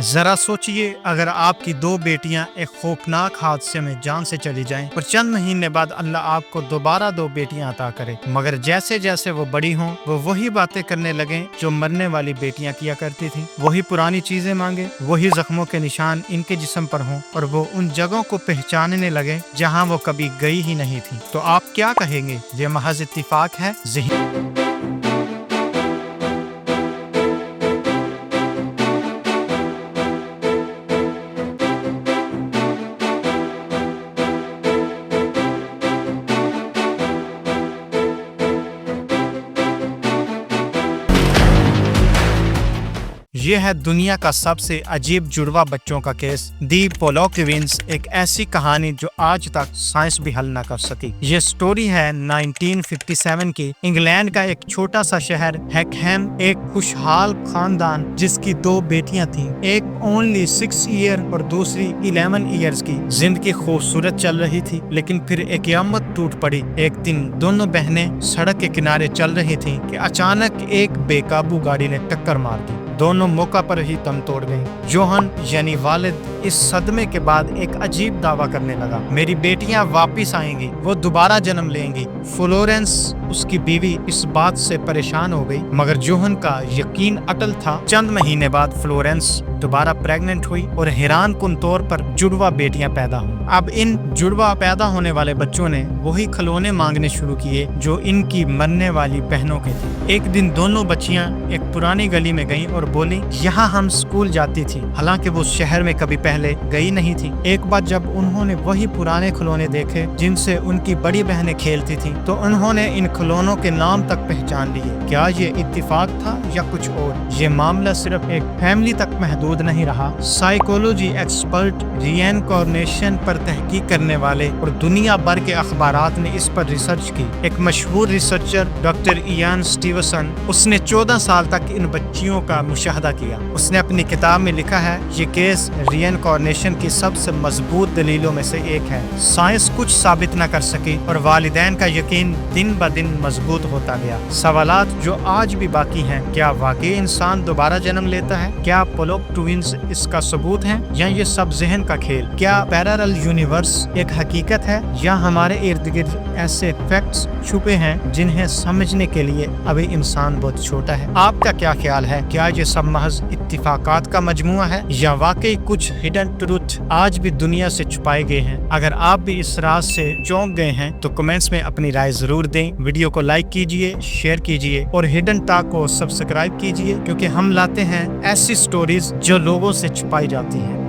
जरा सोचिए, अगर आपकी दो बेटियां एक खौफनाक हादसे में जान से चली जाएं और चंद महीने बाद अल्लाह आपको दोबारा दो बेटियां अता करे, मगर जैसे जैसे वो बड़ी हों वो वही बातें करने लगे जो मरने वाली बेटियां किया करती थी, वही पुरानी चीजें मांगे, वही जख्मों के निशान इनके जिस्म पर हों और वो उन जगहों को पहचानने लगे जहां वो कभी गई ही नहीं थी, तो आप क्या कहेंगे? ये महज इत्तिफाक है? ये है दुनिया का सबसे अजीब जुड़वा बच्चों का केस। दी पोलॉक ट्विंस एक ऐसी कहानी जो आज तक साइंस भी हल न कर सकी। ये स्टोरी है 1957 की। इंग्लैंड का एक छोटा सा शहर हैकहैम, एक खुशहाल खानदान जिसकी दो बेटियां थीं, एक ओनली 6 ईयर और दूसरी 11 ईयर्स की। जिंदगी खूबसूरत चल रही थी, लेकिन फिर एक क़यामत टूट पड़ी। एक दिन दोनों बहनें सड़क के किनारे चल रही थीं कि अचानक एक बेकाबू गाड़ी ने टक्कर मार दी। दोनों मौका पर ही दम तोड़ गईं। जोहन यानी वालिद इस सदमे के बाद एक अजीब दावा करने लगा, मेरी बेटियां वापिस आएंगी, वो दोबारा जन्म लेंगी। फ्लोरेंस उसकी बीवी इस बात से परेशान हो गई, मगर जोहन का यकीन अटल था। चंद महीने बाद फ्लोरेंस दोबारा प्रेग्नेंट हुई और हैरान कुन तौर पर जुड़वा बेटियां पैदा हुई। अब इन जुड़वा पैदा होने वाले बच्चों ने वही खिलौने मांगने शुरू किए जो इनकी मरने वाली बहनों के थे। एक दिन दोनों बच्चियां एक पुरानी गली में गईं और बोली, यहाँ हम स्कूल जाती थी, हालांकि वो शहर में कभी पहले गई नहीं थी। एक बार जब उन्होंने वही पुराने खिलौने देखे जिनसे उनकी बड़ी बहनें खेलती थी, तो उन्होंने इन खिलौनों के नाम तक पहचान लिए। क्या ये इत्तिफाक था या कुछ और? ये मामला सिर्फ एक फैमिली तक महदूद नहीं रहा। साइकोलॉजी एक्सपर्ट, रिएनकार्नेशन पर तहकीक करने वाले और दुनिया भर के अखबारात ने इस पर रिसर्च की। एक मशहूर रिसर्चर डॉक्टर इयान स्टीवसन, उसने 14 साल तक इन बच्चियों का मुशाहदा किया। उसने अपनी किताब में लिखा है, ये केस रिएनकार्नेशन की सबसे मजबूत दलीलों में से एक है। साइंस कुछ साबित न कर सकी और वालिदैन का यकीन दिन ब दिन मजबूत होता गया। सवालात जो आज भी बाकी हैं, क्या वाकई इंसान दोबारा जन्म लेता है? क्या पोलॉक ट्विंस इसका सबूत है या ये सब जहन का खेल? क्या पैरेलल यूनिवर्स एक हकीकत है या हमारे इर्द गिर्द ऐसे फैक्ट्स छुपे हैं जिन्हें समझने के लिए अभी इंसान बहुत छोटा है? आपका क्या ख्याल है? क्या ये सब महज इत्तिफाकात का मजमुआ है या वाकई कुछ हिडन ट्रूथ आज भी दुनिया से छुपाए गए हैं? अगर आप भी इस राज से चौंक गए हैं तो कमेंट्स में अपनी राय जरूर दें। वीडियो को लाइक कीजिए, शेयर कीजिए और हिडन टॉक को सब्सक्राइब कीजिए, क्योंकि हम लाते हैं ऐसी स्टोरीज जो लोगों से छुपाई जाती हैं।